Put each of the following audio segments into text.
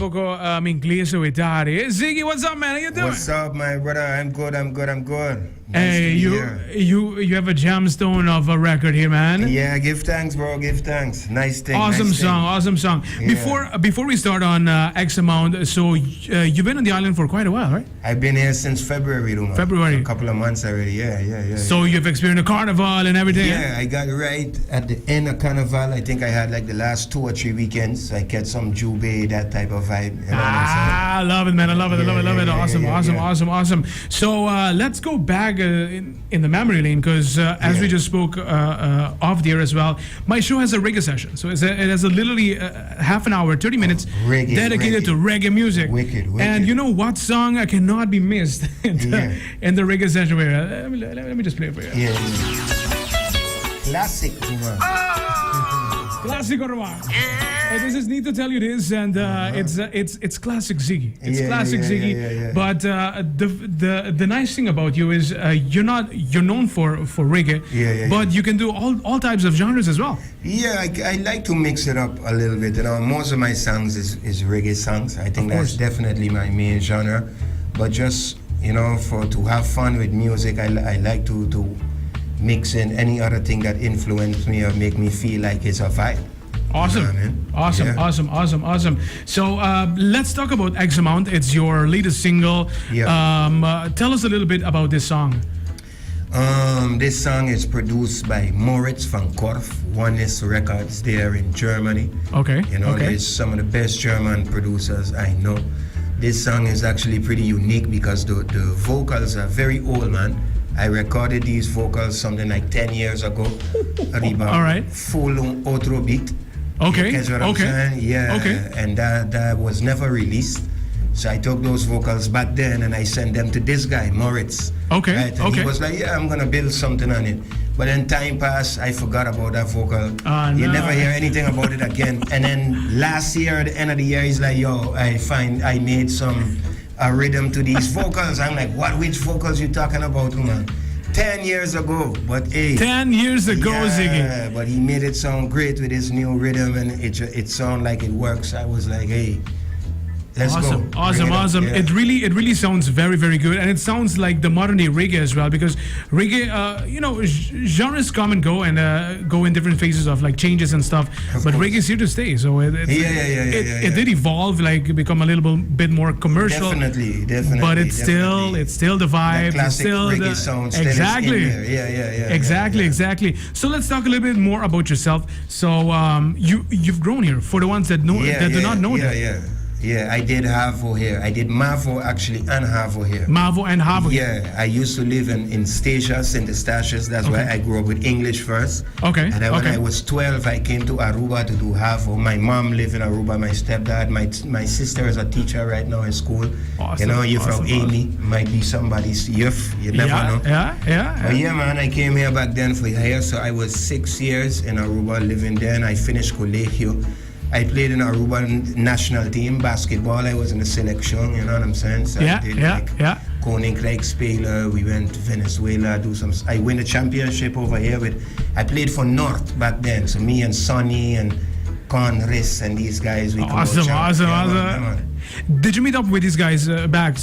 poco inglese o Italiano. Ziggy, what's up, man? How you doing? What's up, my brother? I'm good. Nice Hey, to be here. you have a gemstone of a record here, man. Yeah, give thanks, bro. Give thanks. Nice thing. Awesome nice song. thing. Yeah. Before we start on X amount, so you've been on the island for quite a while, right? I've been here since February, man. February. A couple of months already. Yeah. So you've experienced a carnival and everything. Yeah, I got right at the end of Carnival. I think I had like the last 2 or 3 weekends. I get some Jubei, that type of vibe. You know I love it, man. I love it. Awesome. So let's go back in the memory lane, because as we just spoke off the air as well, my show has a reggae session. So it has a literally half an hour, 30 minutes dedicated to reggae music. Wicked. And you know what song cannot be missed in the reggae session? Let me just play it for you. Yeah. Classic, man. Classic Orwa. This is need to tell you this, and it's classic Ziggy. It's classic Ziggy. Yeah. But the nice thing about you is you're known for reggae, but you can do all types of genres as well. Yeah, I like to mix it up a little bit. You know, most of my songs is reggae songs. I think that's definitely my main genre. But just to have fun with music, I like to mix in any other thing that influenced me or make me feel like it's a vibe. Awesome. You know what I mean? Awesome. So let's talk about X Amount. It's your latest single. Yeah. Tell us a little bit about this song. This song is produced by Moritz from Korf, ZIGGI Recados there in Germany. Okay. There's some of the best German producers I know. This song is actually pretty unique because the vocals are very old, man. I recorded these vocals something like 10 years ago. All right. Full outro beat. Okay. You catch what I'm saying? Yeah. Okay. And that was never released. So I took those vocals back then and I sent them to this guy, Moritz. Okay. Right? And he was like, yeah, I'm gonna build something on it. But then time passed, I forgot about that vocal. You never hear anything about it again. And then last year, at the end of the year, he's like, yo, I made a rhythm to these vocals. I'm like, which vocals you talking about, man? 10 years ago, but hey. 10 years ago, Ziggy. Yeah, but he made it sound great with his new rhythm, and it sound like it works. I was like, hey, let's go. Awesome. Yeah. It really sounds very, very good, and it sounds like the modern day reggae as well, because reggae, genres come and go and go in different phases of like changes and stuff. But reggae is here to stay, so it did evolve, like become a little bit more commercial. Definitely. But it's still the vibe. Classic it's still reggae sound. Exactly. Yeah. Exactly. So let's talk a little bit more about yourself. So you've grown here. For the ones that do not know that. Yeah, I did Havo here. I did Mavo actually and Havo here. Mavo and Havo. Yeah, I used to live in Stasia, St. Eustatius. That's why I grew up with English first. Okay. And then when I was 12, I came to Aruba to do Havo. My mom lived in Aruba, my stepdad. My sister is a teacher right now in school. Awesome. You're from Amy. Might be somebody's youth. You never know. Yeah. But yeah, man, I came here back then for here. So I was 6 years in Aruba living there, and I finished Colegio. I played in Aruba national team basketball. I was in the selection, you know what I'm saying? So I did Koninklijk Spelen. We went to Venezuela, I win the championship over here I played for North back then. So me and Sonny and Conris and these guys, we Awesome. Did you meet up with these guys back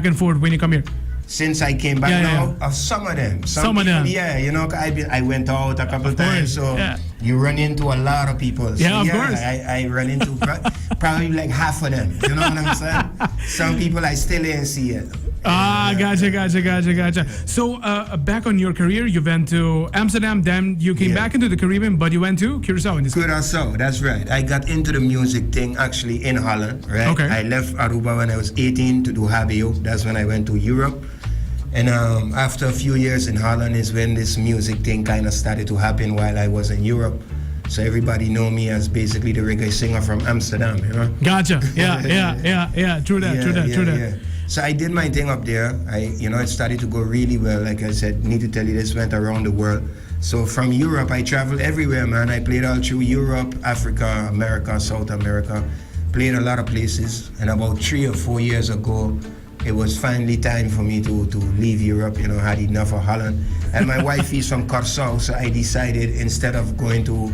and forth when you come here? Since I came back now, some of them. Some of them. Yeah, I went out a couple times, so you run into a lot of people. So of course. I run into probably like half of them. You know what I'm saying? Some people I still ain't see yet. Gotcha. So back on your career, you went to Amsterdam, then you came back into the Caribbean, but you went to Curaçao in this case. Curaçao, that's right. I got into the music thing actually in Holland, right? Okay. I left Aruba when I was 18 to do Habeo. That's when I went to Europe. And after a few years in Holland is when this music thing kind of started to happen while I was in Europe. So everybody know me as basically the reggae singer from Amsterdam, you know? Gotcha. Yeah. True that. So I did my thing up there. It started to go really well. Like I said, need to tell you, this went around the world. So from Europe, I traveled everywhere, man. I played all through Europe, Africa, America, South America. Played a lot of places. And about 3 or 4 years ago, it was finally time for me to leave Europe. Had enough of Holland. And my wife is from Curaçao, so I decided instead of going to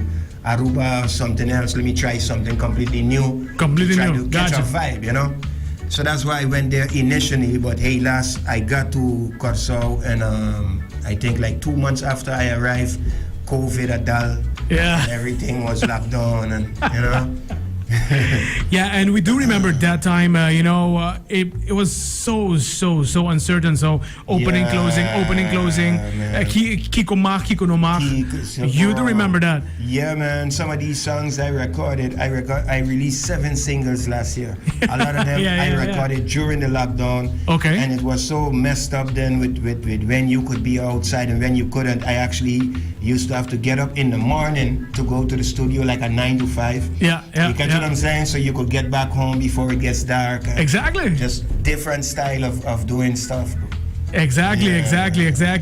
Aruba or something else. Let me try something completely new. Completely try new. to catch Gotcha. a vibe, you know. So that's why I went there initially. But hey, last I got to Curaçao, and I think like 2 months after I arrived, COVID adult. Yeah. And everything was locked down, and you know. Yeah, and we do remember that time. It was so uncertain. So opening, closing, man. Kiko mach, Kiko no mach. You do remember that? Yeah, man. Some of these songs I recorded, I released 7 singles last year. A lot of them I recorded during the lockdown. Okay. And it was so messed up then with when you could be outside and when you couldn't. I actually used to have to get up in the morning to go to the studio like a 9 to 5. Yeah. You catch what I'm saying? So you could get back home before it gets dark. Exactly. Just different style of doing stuff. Exactly.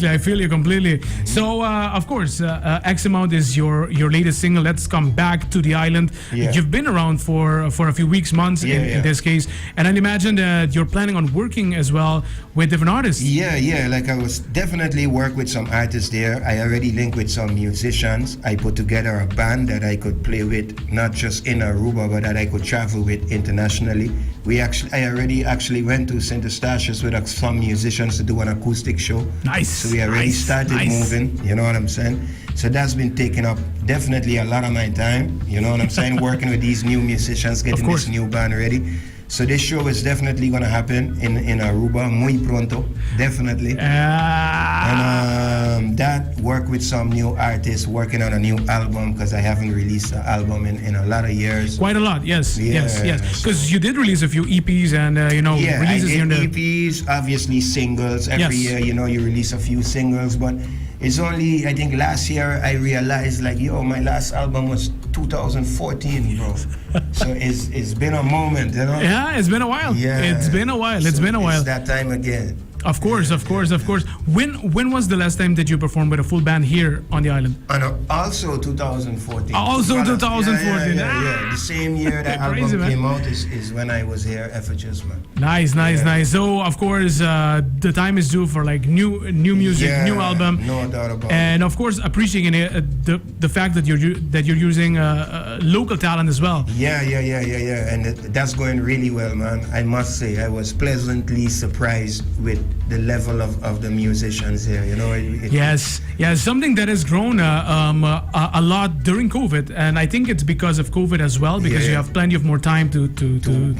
I feel you completely. So, of course, X Amount is your latest single. Let's come back to the island. Yeah. You've been around for a few weeks, months in this case, and I'd imagine that you're planning on working as well with different artists. Yeah. Like I was definitely work with some artists there. I already linked with some musicians. I put together a band that I could play with, not just in Aruba, but that I could travel with internationally. I already went to St. Eustatius with some musicians to do an acoustic show. Nice. So we already started moving, you know what I'm saying? So that's been taking up definitely a lot of my time, you know what I'm saying? Working with these new musicians, getting this new band ready. So this show is definitely going to happen in Aruba, muy pronto, definitely. And that work with some new artists, working on a new album, because I haven't released an album in a lot of years. Quite a lot, yes. Because you did release a few EPs and releases here and there. EPs, obviously singles. Every year, you release a few singles, but it's only, I think last year I realized like, my last album was 2014, bro. So it's been a moment, you know? Yeah, it's been a while. Yeah. It's been a while. It's that time again. Of course. When was the last time that you performed with a full band here on the island? Also 2014. Also 2014. Yeah. The same year that album came out is when I was here, effortless, man. Nice. So of course, the time is due for like new music, new album. No doubt about it. And of course, appreciating the fact that you're using local talent as well. Yeah. And that's going really well, man. I must say, I was pleasantly surprised with the level of the musicians here, you know. Yes, something that has grown a lot during COVID, and I think it's because of COVID as well, because you have plenty of more time to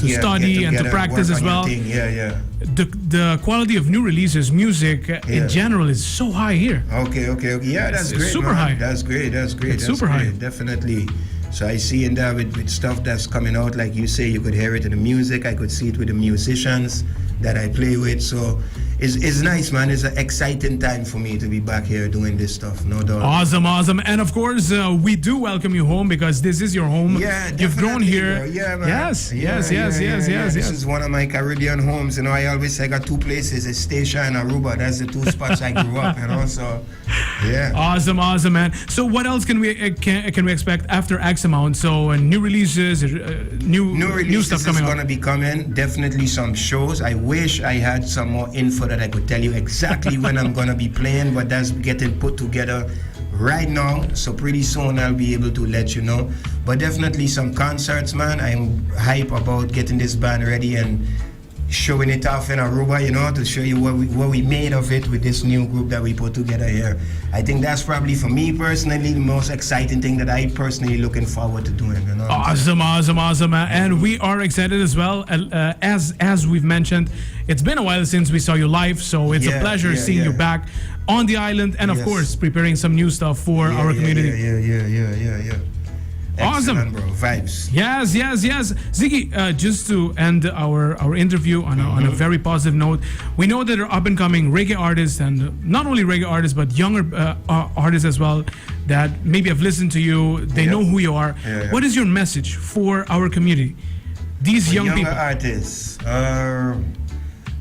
study and to practice as well. The quality of new releases, music in general, is so high here. Okay. Yeah, that's great. Super high. That's great. It's super high. Definitely. So I see in that with stuff that's coming out, like you say, you could hear it in the music. I could see it with the musicians that I play with. So it's nice, man. It's an exciting time for me to be back here doing this stuff, no doubt. Awesome. And of course, we do welcome you home because this is your home. Yeah, you've grown here. Bro. Yeah, man. Yes. This is one of my Caribbean homes. You know, I always say I got 2 places, Estacia and Aruba. That's the 2 spots I grew up, you know, so yeah. Awesome, man. So what else can we expect after X Amount? So new releases, new stuff coming is up. Going to be coming. Definitely some shows. I wish I had some more info that I could tell you exactly when I'm going to be playing, but that's getting put together right now. So pretty soon I'll be able to let you know. But definitely some concerts, man. I'm hype about getting this band ready and showing it off in Aruba, you know, to show you what we made of it with this new group that we put together here. I think that's probably, for me personally, the most exciting thing that I personally looking forward to doing, you know. Awesome. And we are excited as well. As we've mentioned, it's been a while since we saw you live, so it's a pleasure seeing you back on the island and, of course, preparing some new stuff for our community. Yeah. Awesome. Excellent, bro. Vibes. Yes. Ziggy, just to end our interview on a very positive note, we know that there are up-and-coming reggae artists, and not only reggae artists, but younger artists as well, that maybe have listened to you, they know who you are. What is your message for our community? These young people. Artists.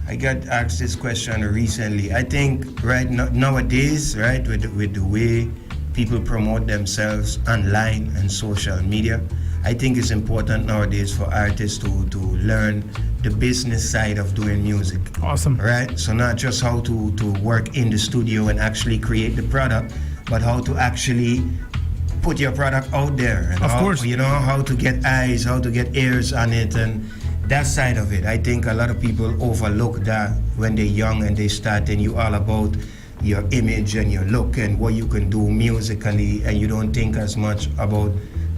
I got asked this question recently. I think nowadays, right, with the way people promote themselves online and social media, I think it's important nowadays for artists to learn the business side of doing music. Awesome. Right? So not just how to work in the studio and actually create the product, but how to actually put your product out there. And Of how, course. you know, how to get eyes, how to get ears on it, and that side of it. I think a lot of people overlook that when they're young and they start, and you all about your image and your look and what you can do musically, and you don't think as much about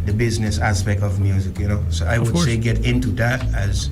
the business aspect of music, you know. So I would course. say get into that as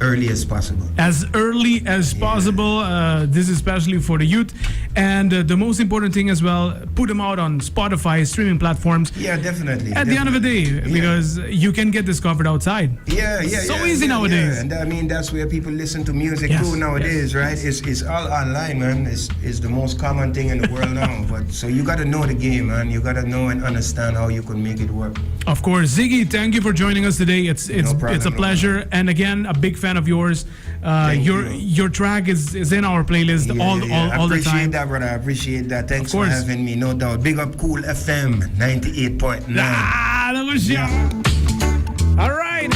early as possible. As early as possible. This is especially for the youth. And the most important thing as well, put them out on Spotify, streaming platforms. Yeah, definitely. At the end of the day, because you can get discovered outside. Yeah. So easy nowadays. Yeah. And I mean, that's where people listen to music Yes, too nowadays, yes, right? It's all online, man. It's the most common thing in the world now. But so you got to know the game, man. You got to know and understand how you can make it work. Of course. Ziggy, thank you for joining us today. It's problem, a no pleasure. And again, a big fan of yours. Your track is in our playlist all the time. Appreciate that, brother. I appreciate that. Thanks for having me, no doubt. Big up Cool FM 98.9. All right.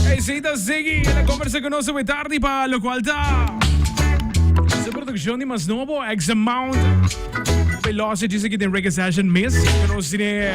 Hey, Zita Ziggy, nag-conversa con nosso tardi pa lo qual ta. Sa produksyon ni Mas Novo, X amount. Velocity sa kitin reggae session miss. Kono sine